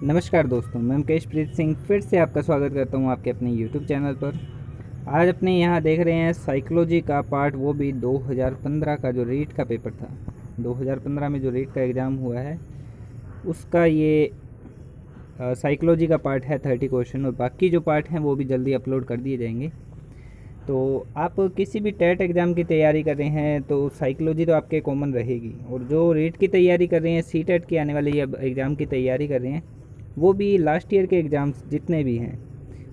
नमस्कार दोस्तों, मैं मुकेशप्रीत सिंह फिर से आपका स्वागत करता हूं आपके अपने YouTube चैनल पर। आज अपने यहां देख रहे हैं साइकोलॉजी का पार्ट, वो भी 2015 का जो रीट का पेपर था। 2015 में जो रीट का एग्ज़ाम हुआ है उसका ये साइकोलॉजी का पार्ट है 30 क्वेश्चन, और बाकी जो पार्ट हैं वो भी जल्दी अपलोड कर दिए जाएंगे। तो आप किसी भी टेट एग्ज़ाम की तैयारी कर रहे हैं तो साइकोलॉजी तो आपके कॉमन रहेगी, और जो रीट की तैयारी कर रहे हैं, सी टेट की आने वाली एग्ज़ाम की तैयारी कर रहे हैं, वो भी लास्ट ईयर के एग्ज़ाम्स जितने भी हैं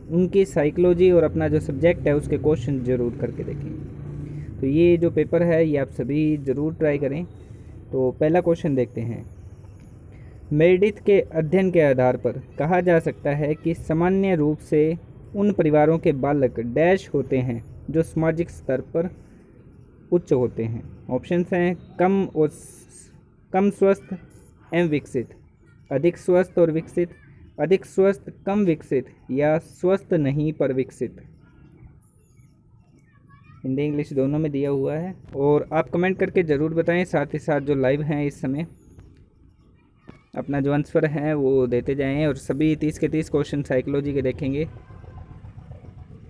उनकी साइकोलॉजी और अपना जो सब्जेक्ट है उसके क्वेश्चन ज़रूर करके देखें। तो ये जो पेपर है ये आप सभी ज़रूर ट्राई करें। तो पहला क्वेश्चन देखते हैं। मेरिडिथ के अध्ययन के आधार पर कहा जा सकता है कि सामान्य रूप से उन परिवारों के बालक डैश होते हैं जो सामाजिक स्तर पर उच्च होते हैं। ऑप्शंस हैं कम स्वस्थ एवं विकसित, अधिक स्वस्थ और विकसित, अधिक स्वस्थ कम विकसित, या स्वस्थ नहीं पर विकसित। हिंदी इंग्लिश दोनों में दिया हुआ है, और आप कमेंट करके ज़रूर बताएं। साथ ही साथ जो लाइव हैं इस समय अपना जो आंसर है वो देते जाएं, और सभी 30 के 30 क्वेश्चन साइकोलॉजी के देखेंगे।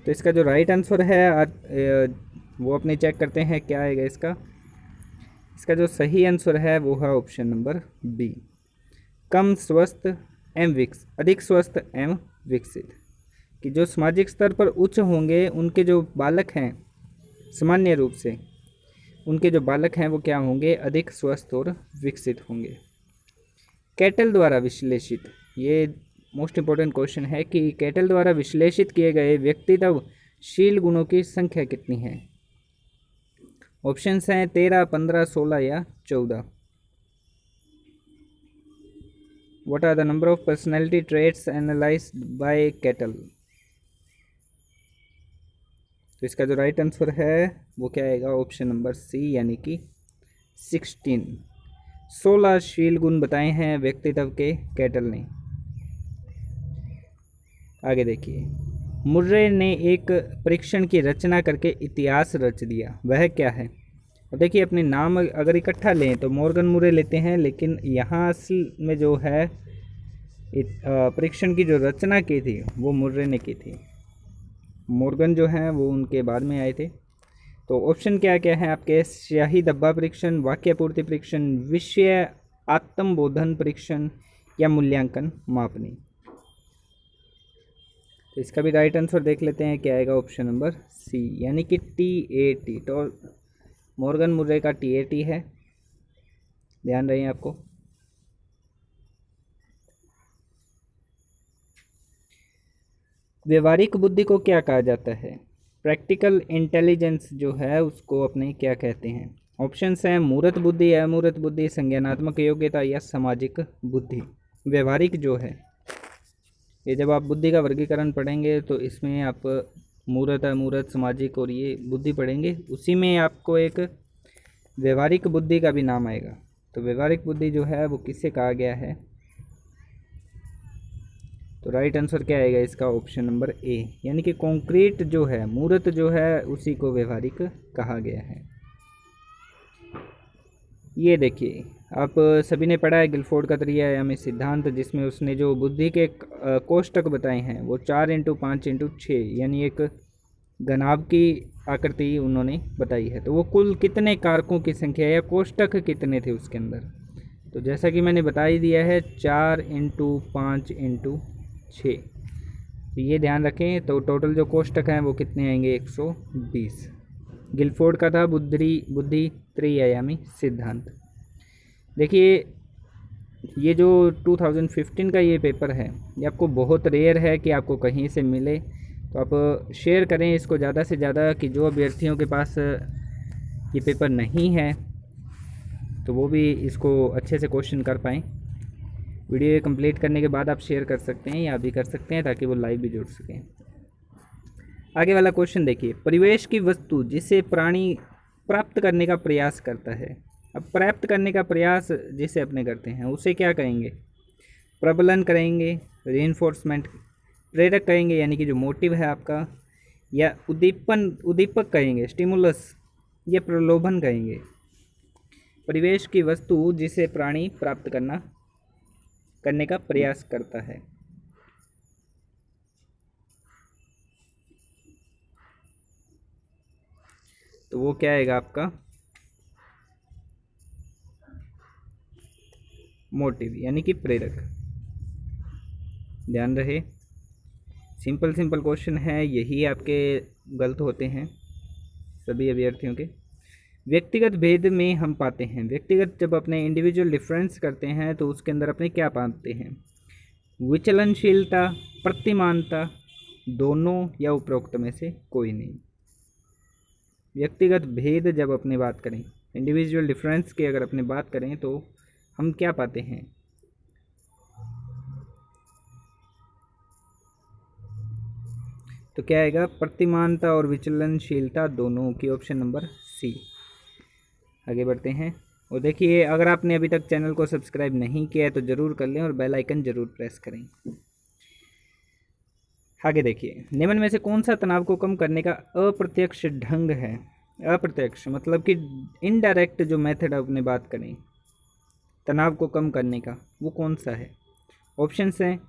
तो इसका जो राइट आंसर है आज वो अपने चेक करते हैं क्या आएगा इसका जो सही आंसर है वो है ऑप्शन नंबर बी, कम स्वस्थ एवं अधिक स्वस्थ एवं विकसित। कि जो सामाजिक स्तर पर उच्च होंगे उनके जो बालक हैं, सामान्य रूप से उनके जो बालक हैं वो क्या होंगे, अधिक स्वस्थ और विकसित होंगे। कैटल द्वारा विश्लेषित, ये मोस्ट इम्पोर्टेंट क्वेश्चन है कि कैटल द्वारा विश्लेषित किए गए व्यक्तित्वशील गुणों की संख्या कितनी है। ऑप्शंस हैं 13, 15, 16 या 14। What are the number of personality traits analyzed by Cattell? तो इसका जो राइट आंसर है वो क्या आएगा, ऑप्शन नंबर सी, यानी कि 16। 16 शील गुण बताए हैं व्यक्तित्व के कैटल ने। आगे देखिए, मुर्रे ने एक परीक्षण की रचना करके इतिहास रच दिया, वह क्या है। और देखिए, अपने नाम अगर इकट्ठा लें तो मॉर्गन मुर्रे लेते हैं, लेकिन यहाँ असल में जो है परीक्षण की जो रचना की थी वो मुर्रे ने की थी। मॉर्गन जो हैं वो उनके बाद में आए थे। तो ऑप्शन क्या क्या है आपके, स्याही डब्बा परीक्षण, वाक्य पूर्ति परीक्षण, विषय आत्मबोधन परीक्षण, या मूल्यांकन मापनी। तो इसका भी राइट आंसर देख लेते हैं क्या आएगा, ऑप्शन नंबर सी, यानी कि TAT। तो मॉर्गन मुर्रे का TAT है, ध्यान रहे आपको। व्यवहारिक बुद्धि को क्या कहा जाता है, प्रैक्टिकल इंटेलिजेंस जो है उसको अपने क्या कहते हैं। ऑप्शंस हैं मूर्त बुद्धि, अमूर्त बुद्धि, संज्ञानात्मक योग्यता, या सामाजिक बुद्धि। व्यवहारिक जो है ये जब आप बुद्धि का वर्गीकरण पढ़ेंगे तो इसमें आप मूर्त, अमूर्त, सामाजिक और ये बुद्धि पढ़ेंगे, उसी में आपको एक व्यवहारिक बुद्धि का भी नाम आएगा। तो व्यवहारिक बुद्धि जो है वो किससे कहा गया है, तो राइट आंसर क्या आएगा इसका, ऑप्शन नंबर ए, यानी कि कॉन्क्रीट जो है, मूर्त जो है उसी को व्यवहारिक कहा गया है। ये देखिए, आप सभी ने पढ़ा है गिलफोर्ड का त्रिआयामी सिद्धांत, जिसमें उसने जो बुद्धि के कोष्टक बताए हैं वो 4×5×6 यानी एक घनाभ की आकृति उन्होंने बताई है। तो वो कुल कितने कारकों की संख्या या कोष्टक कितने थे उसके अंदर, तो जैसा कि मैंने बता ही दिया है 4×5×6। तो ये ध्यान रखें। तो टोटल जो कोष्टक हैं वो कितने आएंगे, 120। गिलफोर्ड का था बुद्धि त्रिआयामी सिद्धांत। देखिए, ये जो 2015 का ये पेपर है ये आपको बहुत रेयर है कि आपको कहीं से मिले, तो आप शेयर करें इसको ज़्यादा से ज़्यादा, कि जो अभ्यर्थियों के पास ये पेपर नहीं है तो वो भी इसको अच्छे से क्वेश्चन कर पाएँ। वीडियो कंप्लीट करने के बाद आप शेयर कर सकते हैं या भी कर सकते हैं, ताकि वो लाइव भी जुड़ सकें। आगे वाला क्वेश्चन देखिए, परिवेश की वस्तु जिसे प्राणी प्राप्त करने का प्रयास करता है। अब प्राप्त करने का प्रयास जिसे अपने करते हैं उसे क्या कहेंगे, प्रबलन करेंगे, रीइंफोर्समेंट, प्रेरक कहेंगे यानी कि जो मोटिव है आपका, या उद्दीपक कहेंगे स्टिमुलस, या प्रलोभन कहेंगे। परिवेश की वस्तु जिसे प्राणी प्राप्त करना करने का प्रयास करता है। तो वो क्या आएगा आपका मोटिव यानी कि प्रेरक। ध्यान रहे सिंपल क्वेश्चन है, यही आपके गलत होते हैं सभी अभ्यर्थियों के। व्यक्तिगत भेद में हम पाते हैं, व्यक्तिगत जब अपने इंडिविजुअल डिफरेंस करते हैं तो उसके अंदर अपने क्या पाते हैं, विचलनशीलता, प्रतिमानता, दोनों या उपरोक्त में से कोई नहीं। व्यक्तिगत भेद जब अपने बात करें, इंडिविजुअल डिफरेंस की अगर अपने बात करें तो हम क्या पाते हैं, तो क्या आएगा प्रतिमानता और विचलनशीलता दोनों की, ऑप्शन नंबर सी। आगे बढ़ते हैं और देखिए अगर आपने अभी तक चैनल को सब्सक्राइब नहीं किया है तो ज़रूर कर लें और बेल आइकन ज़रूर प्रेस करें। आगे देखिए निम्न में से कौन सा तनाव को कम करने का अप्रत्यक्ष ढंग है। अप्रत्यक्ष मतलब कि इनडायरेक्ट जो मेथड अपने बात करें तनाव को कम करने का, वो कौन सा है। ऑप्शन हैं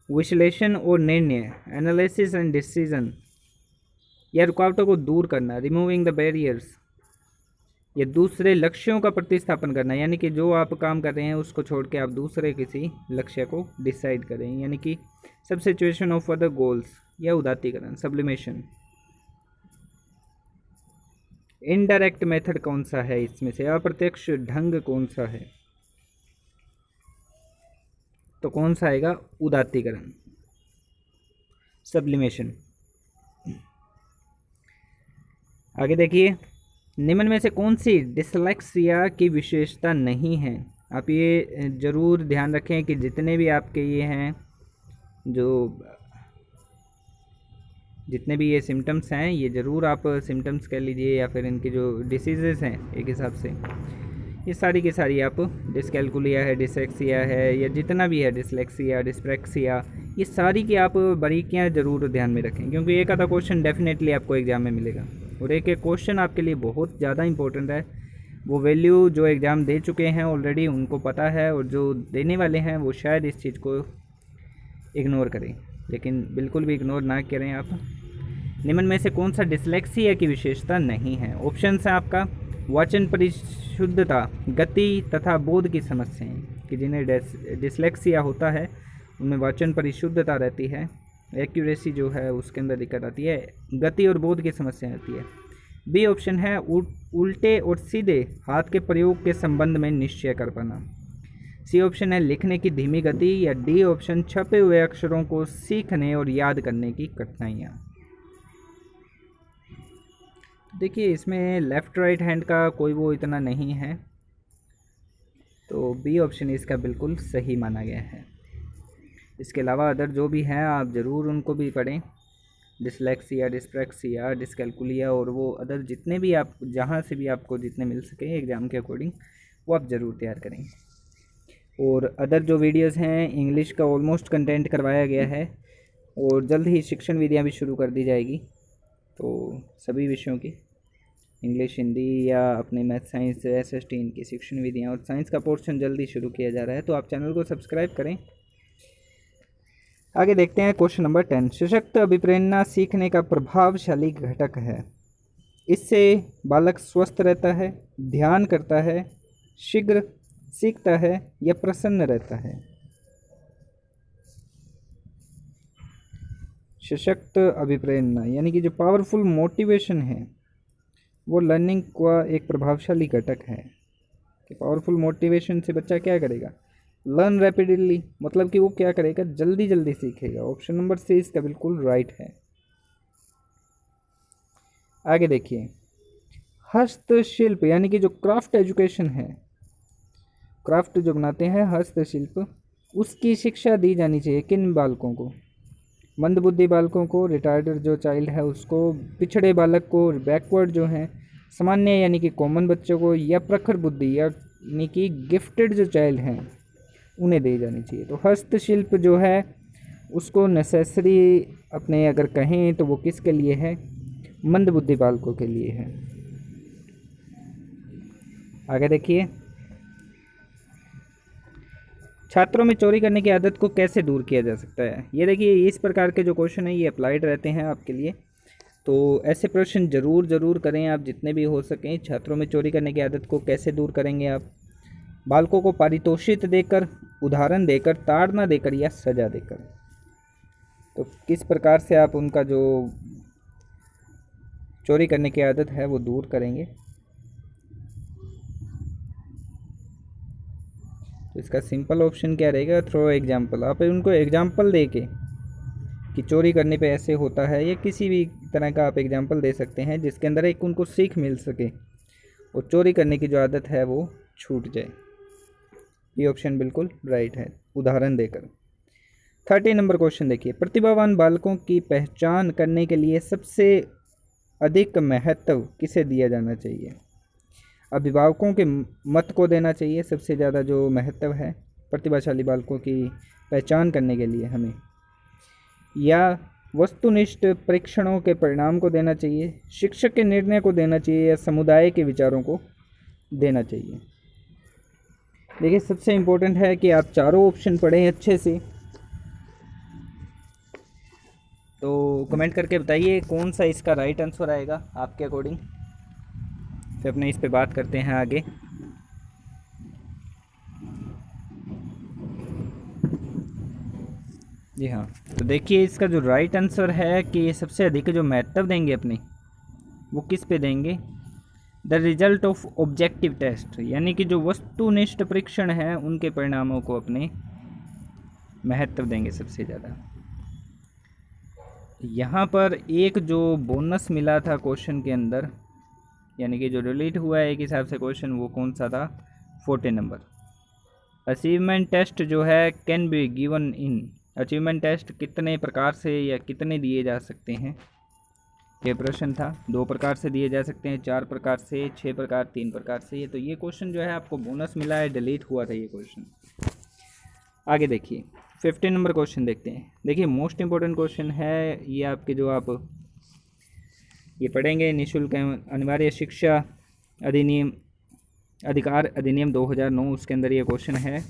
विश्लेषण और निर्णय, एनालिसिस एंड डिसीजन, या रुकावटों को दूर करना, रिमूविंग द बैरियर्स, या दूसरे लक्ष्यों का प्रतिस्थापन करना, यानी कि जो आप काम कर रहे हैं उसको छोड़ के आप दूसरे किसी लक्ष्य को डिसाइड करें, यानी कि सब्स्टिट्यूशन ऑफ अदर गोल्स, या उदात्तीकरण, सब्लिमेशन। इनडायरेक्ट मेथड कौन सा है इसमें से, अप्रत्यक्ष ढंग कौन सा है, तो कौन सा आएगा, उदात्तीकरण, सब्लिमेशन। आगे देखिए निम्न में से कौन सी डिसलेक्सिया की विशेषता नहीं है। आप ये ज़रूर ध्यान रखें कि जितने भी आपके ये हैं, जितने भी ये सिम्टम्स हैं, ये ज़रूर आप सिम्टम्स कह लीजिए या फिर इनकी जो डिसीज़ेज़ हैं एक हिसाब से, ये सारी की सारी आप डिसकैल्कुलिया है, डिसलेक्सिया है, या जितना भी है डिसलेक्सिया, डिस्प्रैक्सिया, ये सारी की आप बारीकियाँ ज़रूर ध्यान में रखें, क्योंकि एक आधा क्वेश्चन डेफिनेटली आपको एग्ज़ाम में मिलेगा और एक क्वेश्चन आपके लिए बहुत ज़्यादा इंपॉर्टेंट है। वो वैल्यू जो एग्ज़ाम दे चुके हैं ऑलरेडी उनको पता है, और जो देने वाले हैं वो शायद इस चीज़ को इग्नोर करें, लेकिन बिल्कुल भी इग्नोर ना करें आप। निम्न में से कौन सा डिसलेक्सिया की विशेषता नहीं है। ऑप्शन है आपका वाचन परिशुद्धता, गति तथा बोध की समस्याएं, कि जिन्हें डिसलेक्सिया होता है उनमें वाचन परिशुद्धता रहती है, एक्यूरेसी जो है उसके अंदर दिक्कत आती है, गति और बोध की समस्या आती है। बी ऑप्शन है उल्टे और सीधे हाथ के प्रयोग के संबंध में निश्चय कर पाना। सी ऑप्शन है लिखने की धीमी गति, या डी ऑप्शन छपे हुए अक्षरों को सीखने और याद करने की कठिनाइयाँ। देखिए इसमें लेफ़्ट राइट हैंड का कोई वो इतना नहीं है, तो बी ऑप्शन इसका बिल्कुल सही माना गया है। इसके अलावा अदर जो भी हैं आप ज़रूर उनको भी पढ़ें, डिसलेक्सिया, डिस्प्रैक्सिया, डिसकैल्कुलिया, और वो अदर जितने भी आप जहाँ से भी आपको जितने मिल सके एग्ज़ाम के अकॉर्डिंग वो आप ज़रूर तैयार करें। और अदर जो वीडियोस हैं इंग्लिश का ऑलमोस्ट कंटेंट करवाया गया है, और जल्द ही शिक्षण विधियाँ भी शुरू कर दी जाएगी, तो सभी विषयों की इंग्लिश, हिंदी या अपने मैथ, साइंस, SST इनकी शिक्षण विधियाँ, और साइंस का पोर्शन जल्दी शुरू किया जा रहा है, तो आप चैनल को सब्सक्राइब करें। आगे देखते हैं क्वेश्चन नंबर 10। सशक्त अभिप्रेरणा सीखने का प्रभावशाली घटक है। इससे बालक स्वस्थ रहता है, ध्यान करता है, शीघ्र सीखता है या प्रसन्न रहता है। सशक्त अभिप्रेरणा यानी कि जो पावरफुल मोटिवेशन है वो लर्निंग का एक प्रभावशाली घटक है। कि पावरफुल मोटिवेशन से बच्चा क्या करेगा, लर्न रैपिडली, मतलब कि वो क्या करेगा, जल्दी जल्दी सीखेगा। ऑप्शन नंबर सी इसका बिल्कुल राइट है। आगे देखिए हस्तशिल्प यानी कि जो क्राफ्ट एजुकेशन है, क्राफ्ट जो बनाते हैं हस्तशिल्प, उसकी शिक्षा दी जानी चाहिए किन बालकों को, मंदबुद्धि बालकों को, रिटार्डेड जो चाइल्ड है उसको, पिछड़े बालक को, बैकवर्ड जो हैं सामान्य यानी कि कॉमन बच्चों को, या प्रखर बुद्धि यानी कि गिफ्टेड जो चाइल्ड हैं उन्हें दी जानी चाहिए। तो हस्तशिल्प जो है उसको नेसेसरी अपने अगर कहें तो वो किसके लिए है, मंदबुद्धि बालकों के लिए है। आगे देखिए छात्रों में चोरी करने की आदत को कैसे दूर किया जा सकता है। ये देखिए, इस प्रकार के जो क्वेश्चन है ये अप्लाइड रहते हैं आपके लिए, तो ऐसे प्रश्न ज़रूर करें आप जितने भी हो सकें। छात्रों में चोरी करने की आदत को कैसे दूर करेंगे आप? बालकों को पारितोषिक देकर, उदाहरण देकर, ताड़ना देकर या सजा देकर। तो किस प्रकार से आप उनका जो चोरी करने की आदत है वो दूर करेंगे? तो इसका सिंपल ऑप्शन क्या रहेगा? Through example. आप उनको एग्जाम्पल दे के कि चोरी करने पे ऐसे होता है, या किसी भी तरह का आप एग्जाम्पल दे सकते हैं जिसके अंदर एक उनको सीख मिल सके और चोरी करने की जो आदत है वो छूट जाए। ये ऑप्शन बिल्कुल राइट है, उदाहरण देकर। 30 नंबर क्वेश्चन देखिए, प्रतिभावान बालकों की पहचान करने के लिए सबसे अधिक महत्व किसे दिया जाना चाहिए? अभिभावकों के मत को देना चाहिए सबसे ज़्यादा जो महत्व है प्रतिभाशाली बालकों की पहचान करने के लिए हमें, या वस्तुनिष्ठ परीक्षणों के परिणाम को देना चाहिए, शिक्षक के निर्णय को देना चाहिए, या समुदाय के विचारों को देना चाहिए? देखिए, सबसे इम्पोर्टेंट है कि आप चारों ऑप्शन पढ़ें अच्छे से। तो कमेंट करके बताइए कौन सा इसका राइट आंसर आएगा आपके अकॉर्डिंग, फिर अपने इस पे बात करते हैं आगे। जी हाँ, तो देखिए इसका जो राइट आंसर है कि सबसे अधिक जो महत्व देंगे अपने, वो किस पे देंगे? The result of objective test, यानी कि जो वस्तुनिष्ठ परीक्षण है उनके परिणामों को अपने महत्व देंगे सबसे ज़्यादा। यहाँ पर एक जो बोनस मिला था क्वेश्चन के अंदर, यानी कि जो डिलीट हुआ है एक हिसाब से क्वेश्चन, वो कौन सा था? 40 नंबर। अचीवमेंट टेस्ट जो है can be given in, achievement test कितने प्रकार से या कितने दिए जा सकते हैं? ये प्रश्न था। 2 प्रकार से दिए जा सकते हैं, 4 प्रकार से, 6 प्रकार, 3 प्रकार से। ये तो ये क्वेश्चन जो है आपको बोनस मिला है, डिलीट हुआ था ये क्वेश्चन। आगे देखिए 15 नंबर क्वेश्चन देखते हैं। देखिए मोस्ट इम्पोर्टेंट क्वेश्चन है ये आपके, जो आप ये पढ़ेंगे, निःशुल्क अनिवार्य शिक्षा अधिनियम, अधिकार अधिनियम 2009, उसके अंदर ये क्वेश्चन है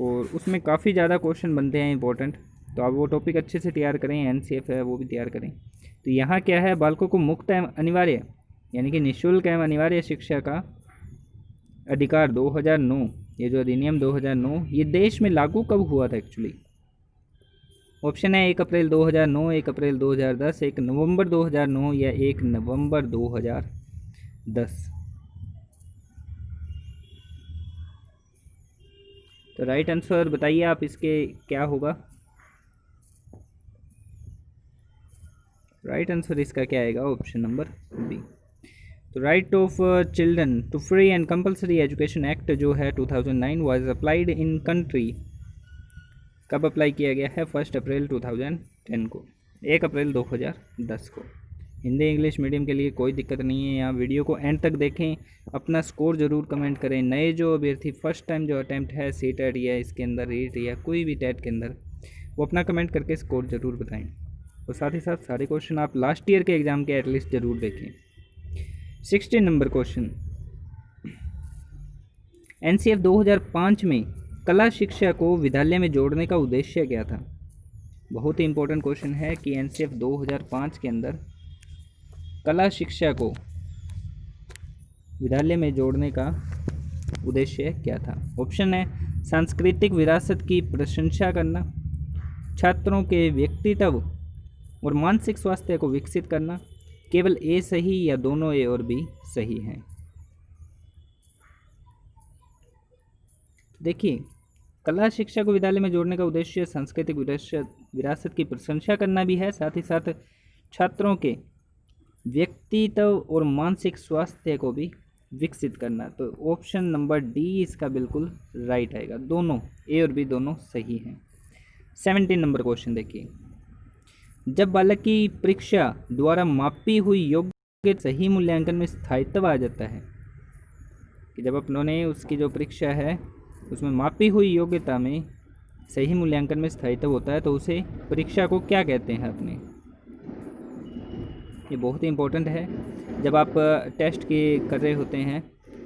और उसमें काफ़ी ज़्यादा क्वेश्चन बनते हैं इंपॉर्टेंट। तो आप वो टॉपिक अच्छे से तैयार करें, एनसीएफ है वो भी तैयार करें। तो यहाँ क्या है? बालकों को मुक्त एवं अनिवार्य, यानी कि निःशुल्क एवं अनिवार्य शिक्षा का अधिकार 2009, ये जो अधिनियम 2009, ये देश में लागू कब हुआ था एक्चुअली? ऑप्शन है 1 अप्रैल 2009, 1 अप्रैल 2010, 1 नवंबर 2009 या 1 नवंबर 2010। तो राइट आंसर बताइए आप इसके क्या होगा? राइट आंसर इसका क्या आएगा? Option number B. तो right of children to free and compulsory education act जो है 2009 वाज अप्लाइड इन कंट्री, कब अप्लाई किया गया है? 1 अप्रैल 2010 को, 1 अप्रैल 2010 को। हिंदी इंग्लिश मीडियम के लिए कोई दिक्कत नहीं है। यहाँ वीडियो को एंड तक देखें, अपना स्कोर ज़रूर कमेंट करें। नए जो अभ्यर्थी फर्स्ट टाइम जो अटैम्प्ट है सी टेट या इसके अंदर रीट या कोई भी टेट के अंदर, वो अपना कमेंट करके स्कोर ज़रूर बताएं। और साथ ही साथ सारे क्वेश्चन आप लास्ट ईयर के एग्ज़ाम के एटलीस्ट ज़रूर देखें। 16 नंबर क्वेश्चन, एनसीएफ 2005 में कला शिक्षा को विद्यालय में जोड़ने का उद्देश्य क्या था? बहुत ही इंपॉर्टेंट क्वेश्चन है कि एनसीएफ 2005 के अंदर कला शिक्षा को विद्यालय में जोड़ने का उद्देश्य क्या था? ऑप्शन है सांस्कृतिक विरासत की प्रशंसा करना, छात्रों के व्यक्तित्व और मानसिक स्वास्थ्य को विकसित करना, केवल ए सही या दोनों ए और बी सही हैं। देखिए, कला शिक्षा को विद्यालय में जोड़ने का उद्देश्य सांस्कृतिक विरासत की प्रशंसा करना भी है, साथ ही साथ छात्रों के व्यक्तित्व और मानसिक स्वास्थ्य को भी विकसित करना। तो ऑप्शन नंबर डी इसका बिल्कुल राइट आएगा, दोनों ए और बी दोनों सही हैं। 17 नंबर क्वेश्चन देखिए, जब बालक की परीक्षा द्वारा मापी हुई योग्य सही मूल्यांकन में स्थायित्व आ जाता है, कि जब अपनों उसकी जो परीक्षा है उसमें मापी हुई योग्यता में सही मूल्यांकन में स्थायित्व होता है, तो उसे परीक्षा को क्या कहते हैं अपने? ये बहुत ही इम्पोर्टेंट है। जब आप टेस्ट के कर रहे होते हैं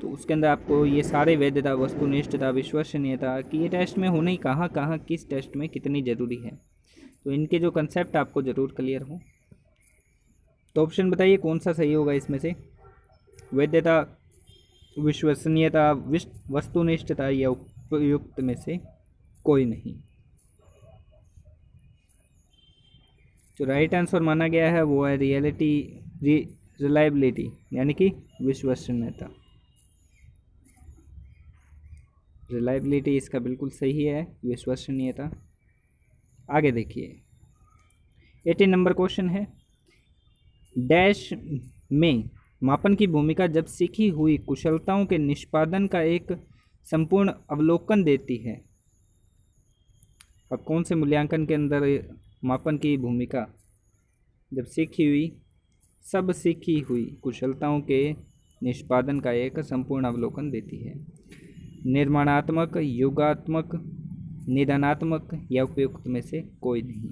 तो उसके अंदर आपको ये सारे वैधता, वस्तुनिष्ठता, विश्वसनीयता कि ये टेस्ट में होने कहाँ कहाँ किस टेस्ट में कितनी ज़रूरी है, तो इनके जो कंसेप्ट आपको ज़रूर क्लियर हो। तो ऑप्शन बताइए कौन सा सही होगा इसमें से, वैधता, विश्वसनीयता, वस्तुनिष्ठता या उपयुक्त में से कोई नहीं। जो राइट आंसर माना गया है वो है रिलायबिलिटी यानी कि विश्वसनीयता। रिलायबिलिटी इसका बिल्कुल सही है, विश्वसनीयता। आगे देखिए 18 नंबर क्वेश्चन है, डैश में मापन की भूमिका जब सीखी हुई कुशलताओं के निष्पादन का एक संपूर्ण अवलोकन देती है। अब कौन से मूल्यांकन के अंदर मापन की भूमिका जब सब सीखी हुई कुशलताओं के निष्पादन का एक संपूर्ण अवलोकन देती है? निर्माणात्मक, योगात्मक, निदानात्मक या उपयुक्त में से कोई नहीं।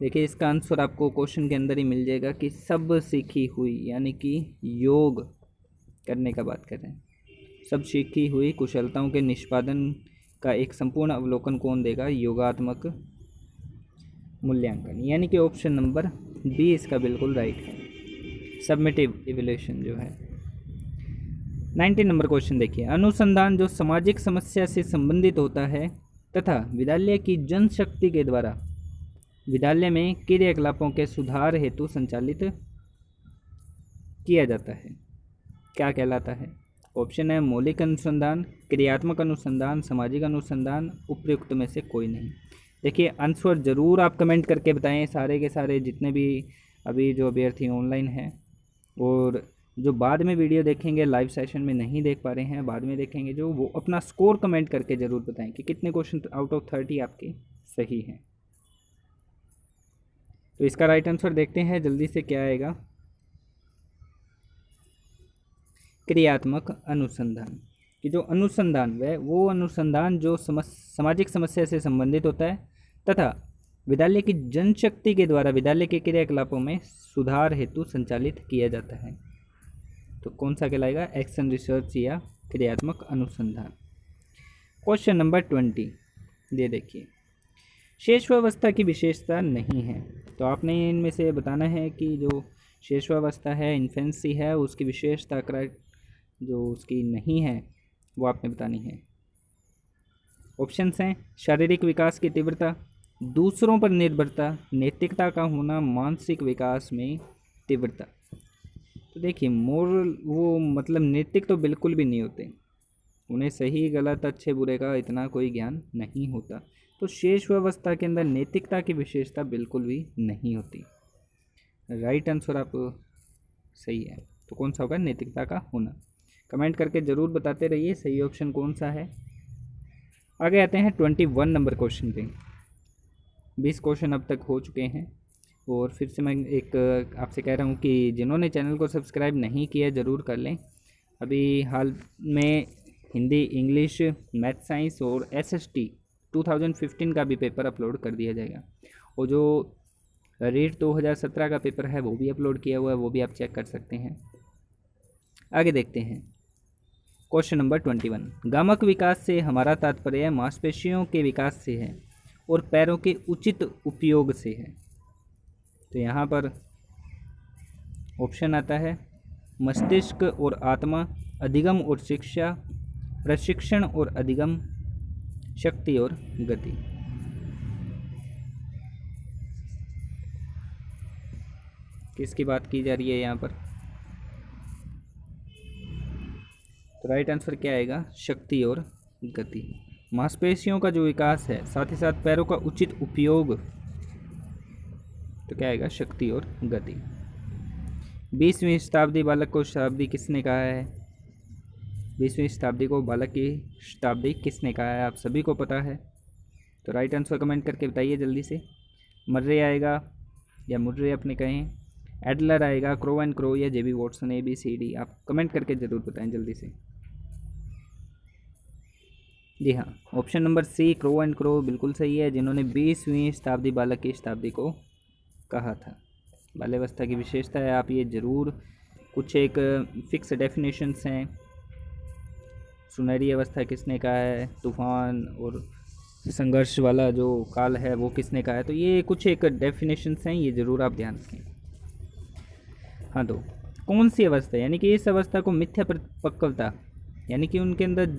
देखिए इसका आंसर आपको क्वेश्चन के अंदर ही मिल जाएगा कि सब सीखी हुई यानी कि योग करने का बात कर रहे हैं। सब सीखी हुई कुशलताओं के निष्पादन का एक संपूर्ण अवलोकन कौन देगा? योगात्मक मूल्यांकन, यानी कि ऑप्शन नंबर बी इसका बिल्कुल राइट है, सबमिटिव इवैल्यूएशन जो है। 19 नंबर क्वेश्चन देखिए, अनुसंधान जो सामाजिक समस्या से संबंधित होता है तथा विद्यालय की जनशक्ति के द्वारा विद्यालय में क्रियाकलापों के सुधार हेतु संचालित किया जाता है, क्या कहलाता है? ऑप्शन है मौलिक अनुसंधान, क्रियात्मक अनुसंधान, सामाजिक अनुसंधान, उपयुक्त में से कोई नहीं। देखिए आंसर ज़रूर आप कमेंट करके बताएं, सारे के सारे जितने भी अभी जो अभ्यर्थी ऑनलाइन हैं और जो बाद में वीडियो देखेंगे, लाइव सेशन में नहीं देख पा रहे हैं, बाद में देखेंगे जो, वो अपना स्कोर कमेंट करके ज़रूर बताएं कि कितने क्वेश्चन आउट ऑफ 30 आपके सही हैं। तो इसका राइट आंसर देखते हैं जल्दी से क्या आएगा। क्रियात्मक अनुसंधान कि जो अनुसंधान वह वो अनुसंधान जो सामाजिक समस्या से संबंधित होता है तथा विद्यालय की जनशक्ति के द्वारा विद्यालय के क्रियाकलापों में सुधार हेतु संचालित किया जाता है। तो कौन सा कहलाएगा? एक्शन रिसर्च या क्रियात्मक अनुसंधान। क्वेश्चन नंबर 20 ये देखिए, शेषवावस्था की विशेषता नहीं है, तो आपने इनमें से बताना है कि जो शेषवावस्था है, इन्फेंसी है, उसकी विशेषता जो उसकी नहीं है वो आपने बतानी है। ऑप्शंस हैं शारीरिक विकास की तीव्रता, दूसरों पर निर्भरता, नैतिकता का होना, मानसिक विकास में तीव्रता। तो देखिए मोरल वो मतलब नैतिक तो बिल्कुल भी नहीं होते, उन्हें सही गलत अच्छे बुरे का इतना कोई ज्ञान नहीं होता। तो शेषवावस्था के अंदर नैतिकता की विशेषता बिल्कुल भी नहीं होती। राइट आंसर आप सही है, तो कौन सा होगा? नैतिकता का होना। कमेंट करके ज़रूर बताते रहिए सही ऑप्शन कौन सा है। आगे आते हैं 21 नंबर क्वेश्चन पे। 20 क्वेश्चन अब तक हो चुके हैं और फिर से मैं एक आपसे कह रहा हूँ कि जिन्होंने चैनल को सब्सक्राइब नहीं किया ज़रूर कर लें। अभी हाल में हिंदी, इंग्लिश, मैथ, साइंस और SST 2015 का भी पेपर अपलोड कर दिया जाएगा, और जो रीट 2017 का पेपर है वो भी अपलोड किया हुआ है, वो भी आप चेक कर सकते हैं। आगे देखते हैं क्वेश्चन नंबर 21। गामक विकास से हमारा तात्पर्य मांसपेशियों के विकास से है और पैरों के उचित उपयोग से है। तो यहाँ पर ऑप्शन आता है मस्तिष्क और आत्मा, अधिगम और शिक्षा, प्रशिक्षण और अधिगम, शक्ति और गति। किसकी बात की जा रही है यहाँ पर? तो राइट आंसर क्या आएगा? शक्ति और गति। मांसपेशियों का जो विकास है, साथ ही साथ पैरों का उचित उपयोग, तो क्या आएगा? शक्ति और गति। 20वीं शताब्दी बालक को शताब्दी किसने कहा है? 20वीं शताब्दी को बालक की शताब्दी किसने कहा है? आप सभी को पता है, तो राइट आंसर कमेंट करके बताइए जल्दी से। मर्रे आएगा या मुर्रे अपने कहें, एडलर आएगा, क्रो एंड क्रो या JB वॉटसन, ABCD, आप कमेंट करके ज़रूर बताएं जल्दी से। जी हाँ, option number C crow and crow बिल्कुल सही है, जिन्होंने 20वीं शताब्दी बालक की शताब्दी को कहा था। बाल्यावस्था की विशेषता है, आप ये ज़रूर कुछ एक फिक्स डेफिनेशंस हैं। सुनहरी अवस्था किसने कहा है, तूफान और संघर्ष वाला जो काल है वो किसने कहा है, तो ये कुछ एक डेफिनेशंस हैं, ये ज़रूर आप ध्यान रखें। हाँ, तो कौन सी अवस्था, यानी कि इस अवस्था को मिथ्या परिपक्वता, यानी कि उनके अंदर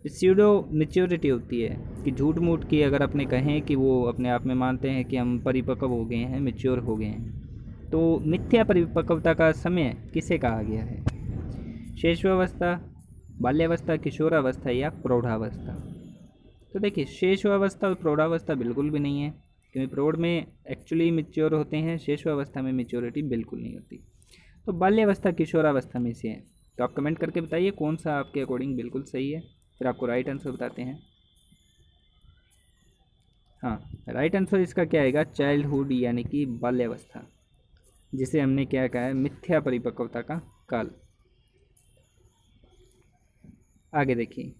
स्यूडो मेच्योरिटी होती है कि झूठ मूठ की अगर अपने कहें कि वो अपने आप में मानते हैं कि हम परिपक्व हो गए हैं, मेच्योर हो गए हैं, तो मिथ्या परिपक्वता का समय किसे कहा गया है? शैशवावस्था, बाल्यावस्था, किशोरावस्था या प्रौढ़ावस्था? तो देखिए, शैशवावस्था और प्रौढ़ावस्था बिल्कुल भी नहीं है, क्योंकि प्रौढ़ में एक्चुअली मेच्योर होते हैं, शैशवावस्था में मेच्योरिटी बिल्कुल नहीं होती। तो बाल्यावस्था, किशोरावस्था में से है। तो आप कमेंट करके बताइए कौन सा आपके अकॉर्डिंग बिल्कुल सही है, फिर आपको राइट आंसर बताते हैं। हाँ, राइट आंसर इसका क्या आएगा? चाइल्डहुड, यानी कि बाल्यावस्था, जिसे हमने क्या कहा है? मिथ्या परिपक्वता का काल। आगे देखिए,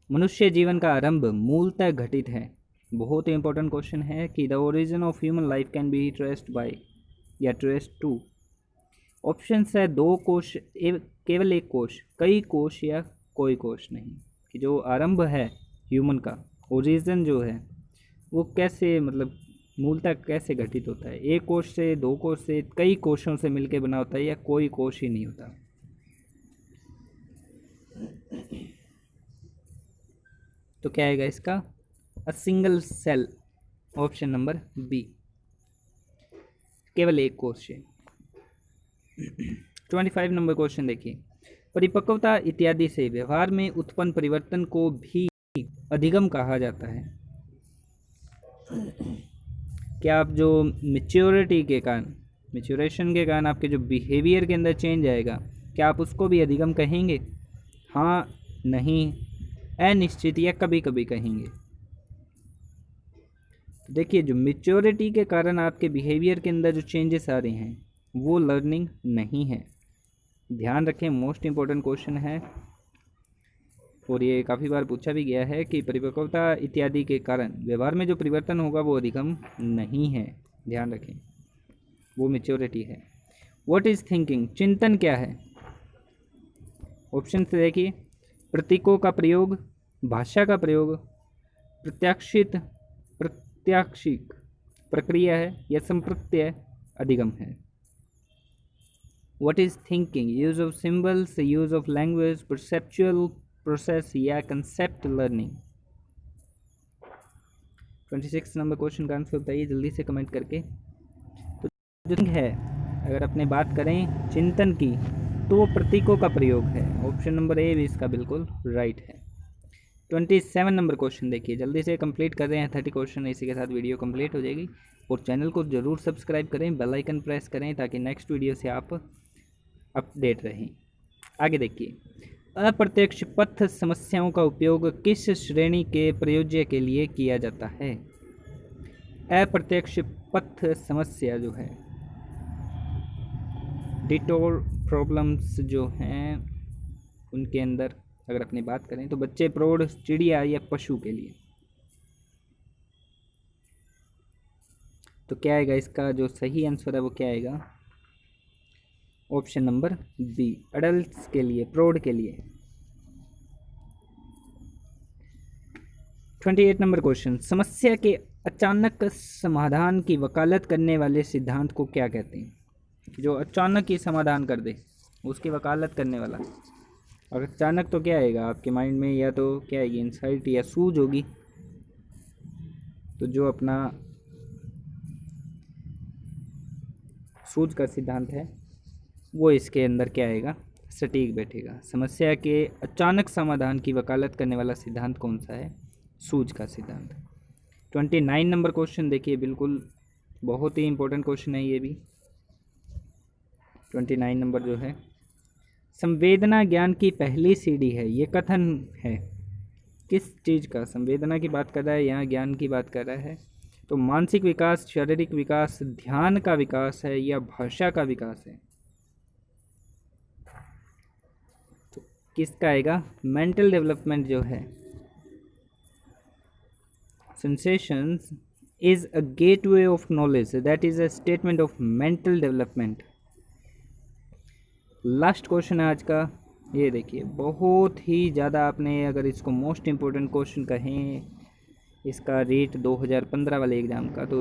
मनुष्य जीवन का आरंभ मूलतः घटित है। बहुत ही इंपॉर्टेंट क्वेश्चन है कि the origin of human life can be traced by या ट्रेस्ड टू। ऑप्शंस है 2 कोश, केवल 1 कोश, कई कोश या कोई कोश नहीं। कि जो आरंभ है ह्यूमन का, ओरिजिन जो है वो कैसे, मतलब मूलतः कैसे घटित होता है? 1 कोश से, 2 कोश से, कई कोशों से मिलकर बना होता है या कोई कोश ही नहीं होता? तो क्या आएगा इसका? A single cell, option number B, केवल 1 कोश से। 25 नंबर क्वेश्चन देखिए, परिपक्वता इत्यादि से व्यवहार में उत्पन्न परिवर्तन को भी अधिगम कहा जाता है। क्या आप जो मेच्योरिटी के कारण, मेच्योरेशन के कारण आपके जो बिहेवियर के अंदर चेंज आएगा, क्या आप उसको भी अधिगम कहेंगे? हाँ, नहीं, अनिश्चित या कभी कभी कहेंगे? देखिए, जो मेच्योरिटी के कारण आपके बिहेवियर के अंदर जो चेंजेस आ रहे हैं वो लर्निंग नहीं है। ध्यान रखें, मोस्ट इम्पोर्टेंट क्वेश्चन है और ये काफ़ी बार पूछा भी गया है कि परिपक्वता इत्यादि के कारण व्यवहार में जो परिवर्तन होगा वो अधिगम नहीं है। ध्यान रखें, वो मेच्योरिटी है। व्हाट इज़ थिंकिंग, चिंतन क्या है? ऑप्शन से देखिए, प्रतीकों का प्रयोग, भाषा का प्रयोग, प्रत्याक्षिक प्रक्रिया है या संप्रत्यय अधिगम है? What is thinking, use of symbols, use of language, perceptual process या कंसेप्ट लर्निंग? 26 नंबर क्वेश्चन का आंसर बताइए जल्दी से कमेंट करके। तो जो है, अगर अपने बात करें चिंतन की, तो वो प्रतीकों का प्रयोग है। ऑप्शन नंबर ए भी इसका बिल्कुल राइट है। 27 नंबर क्वेश्चन देखिए, जल्दी से कंप्लीट कर रहे हैं 30 क्वेश्चन, इसी के साथ वीडियो कंप्लीट हो जाएगी। और चैनल को ज़रूर सब्सक्राइब करें, बेल आइकन प्रेस करें ताकि नेक्स्ट वीडियो से आप अपडेट रहें। आगे देखिए, अप्रत्यक्ष पथ समस्याओं का उपयोग किस श्रेणी के प्रयोज्य के लिए किया जाता है? अप्रत्यक्ष पथ समस्या जो है, डिटोर प्रॉब्लम्स जो हैं उनके अंदर अगर अपनी बात करें तो बच्चे, प्रौढ़, चिड़िया या पशु के लिए? तो क्या आएगा इसका जो सही आंसर है वो क्या आएगा? ऑप्शन नंबर बी, अडल्ट्स के लिए, प्रौढ़ के लिए। 28 नंबर क्वेश्चन, समस्या के अचानक समाधान की वकालत करने वाले सिद्धांत को क्या कहते हैं? जो अचानक ही समाधान कर दे उसकी वकालत करने वाला। और अचानक तो क्या आएगा आपके माइंड में? या तो क्या आएगी? इंसाइट या सूझ होगी। तो जो अपना सूझ का सिद्धांत है वो इसके अंदर क्या आएगा? सटीक बैठेगा। समस्या के अचानक समाधान की वकालत करने वाला सिद्धांत कौन सा है? सूझ का सिद्धांत। 29 नंबर क्वेश्चन देखिए, बिल्कुल बहुत ही इंपॉर्टेंट क्वेश्चन है ये भी। 29 नंबर जो है, संवेदना ज्ञान की पहली सीढ़ी है, ये कथन है किस चीज़ का? संवेदना की बात कर रहा है, यहाँ ज्ञान की बात कर रहा है। तो मानसिक विकास, शारीरिक विकास, ध्यान का विकास है या भाषा का विकास है? तो किसका आएगा? मेंटल डेवलपमेंट जो है, sensations is a gateway of knowledge, that is a statement of mental development. Last question है आज का, ये देखिए बहुत ही ज़्यादा आपने अगर इसको मोस्ट इम्पोर्टेंट क्वेश्चन कहें इसका रेट 2015 वाले एग्ज़ाम का, तो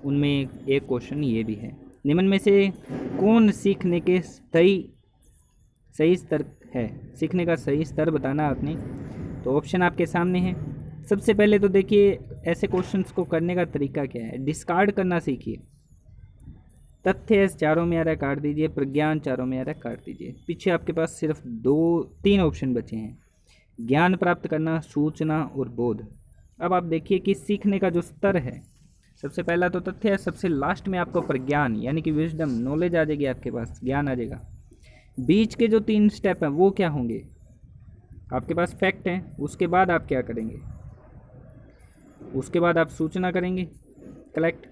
उनमें एक क्वेश्चन ये भी है, निम्न में से कौन सीखने के सही स्तर है, सीखने का सही स्तर बताना आपने। तो ऑप्शन आपके सामने है। सबसे पहले तो देखिए ऐसे क्वेश्चंस को करने का तरीका क्या है, डिस्कार्ड करना सीखिए। तथ्य चारों में आ रहा है काट दीजिए, प्रज्ञान चारों में आ रहा है काट दीजिए। पीछे आपके पास सिर्फ 2-3 ऑप्शन बचे हैं, ज्ञान प्राप्त करना, सूचना और बोध। अब आप देखिए कि सीखने का जो स्तर है, सबसे पहला तो तथ्य है, सबसे लास्ट में आपको प्रज्ञान यानी कि विजडम, नॉलेज आ जाएगी आपके पास, ज्ञान आ जाएगा। बीच के जो 3 स्टेप हैं वो क्या होंगे, आपके पास फैक्ट हैं, उसके बाद आप क्या करेंगे, उसके बाद आप सूचना करेंगे कलेक्ट,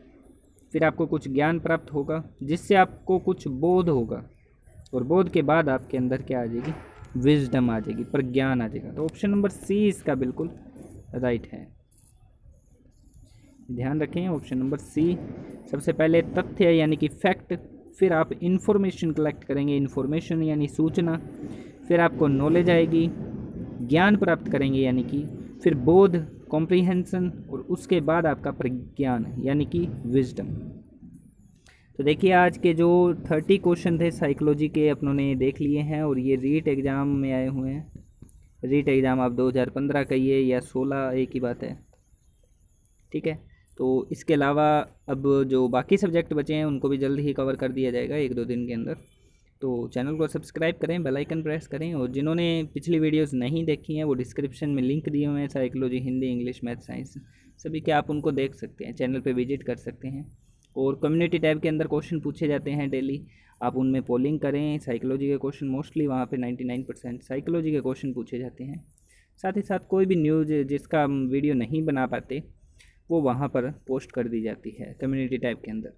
फिर आपको कुछ ज्ञान प्राप्त होगा जिससे आपको कुछ बोध होगा, और बोध के बाद आपके अंदर क्या आ जाएगी, विजडम आ जाएगी, प्रज्ञान आ जाएगा। तो ऑप्शन नंबर सी इसका बिल्कुल राइट है, ध्यान रखें ऑप्शन नंबर सी। सबसे पहले तथ्य यानी कि फैक्ट, फिर आप इन्फॉर्मेशन कलेक्ट करेंगे, इन्फॉर्मेशन यानी सूचना, फिर आपको नॉलेज आएगी, ज्ञान प्राप्त करेंगे यानी कि फिर बोध कॉम्प्रीहेंशन, और उसके बाद आपका प्रज्ञान यानी कि विजडम। तो देखिए आज के जो 30 क्वेश्चन थे साइकोलॉजी के अपनों ने देख लिए हैं, और ये रीट एग्ज़ाम में आए हुए हैं। रीट एग्ज़ाम आप 2015 कहिए या 16, एक ही बात है, ठीक है। तो इसके अलावा अब जो बाकी सब्जेक्ट बचे हैं उनको भी जल्द ही कवर कर दिया जाएगा 1-2 दिन के अंदर। तो चैनल को सब्सक्राइब करें, बेल आइकन प्रेस करें, और जिन्होंने पिछली वीडियोस नहीं देखी हैं वो डिस्क्रिप्शन में लिंक दिए हुए हैं, psychology, Hindi, English, math, science सभी के, आप उनको देख सकते हैं, चैनल पे विजिट कर सकते हैं। और कम्युनिटी टैब के अंदर क्वेश्चन पूछे जाते हैं डेली, आप उनमें पोलिंग करें। साइकोलॉजी के क्वेश्चन मोस्टली वहाँ पे 99% साइकोलॉजी के क्वेश्चन पूछे जाते हैं। साथ ही साथ कोई भी न्यूज़ जिसका हम वीडियो नहीं बना पाते वो वहाँ पर पोस्ट कर दी जाती है कम्युनिटी टैब के अंदर।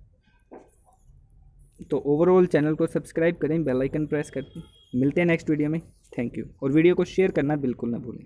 तो ओवरऑल चैनल को सब्सक्राइब करें, बेल आइकन प्रेस करें। मिलते हैं नेक्स्ट वीडियो में, थैंक यू। और वीडियो को शेयर करना बिल्कुल ना भूलें।